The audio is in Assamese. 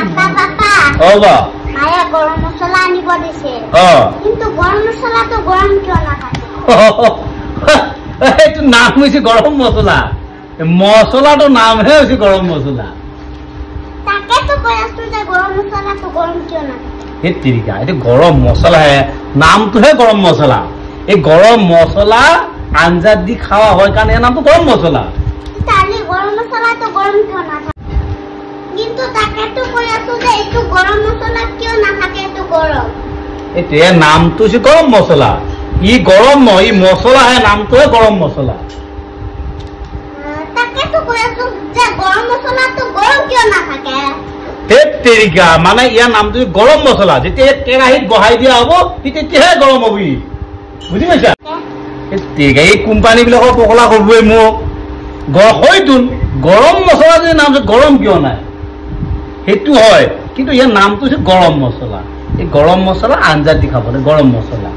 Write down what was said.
ও বা মায়া গৰম মশলা আনিব দিছে কিন্তু গৰম মশলা তো গৰম কিয় না থাকে এইটো নাম হৈছে গৰম মছলা মছলাটো নামহে হৈছে গৰম মছলা তাকে তো কৈ আছো যে গৰম মছলা তো গৰম কিয় না এই তিৰিকা এইটো গৰম মছলা হে নামটোহে গৰম মছলা এই গৰম মছলা আঞ্জাত দি খাওয়া হয় কাৰণে নামটো গৰম মছলা তাহলে গরম মশলা তো গরম কিয় না থাকে কিন্তু তাকে তো কৈ আছো যে এইটো গরম মছলা কিয় না থাকে এটো গরম এইটো এর নামটো হৈছে গৰম মছলা ই গৰম ই মছলা হে নামটোহে গৰম মছলা তাকে তো কৈ আছো যে গৰম মছলা তো গৰম কিয় না থাকে এই তিৰিকা মানে ইয়াৰ নামটো গৰম মছলা যেতিয়া কেৰাহীত বহাই দিয়া হ'ব তেতিয়াহে গৰম হ'ব বুজি পাইছা এই তিৰিকা এই কোম্পানী বিলাকৰ পকলা কৰিবই মোক হয়তো গৰম মছলা যদি নাম গৰম কিয় নাই সেইটো হয় কিন্তু ইয়াৰ নামটো হৈছে গৰম মছলা এই গৰম মছলা আঞ্জাত দি খাবলৈ গৰম মছলা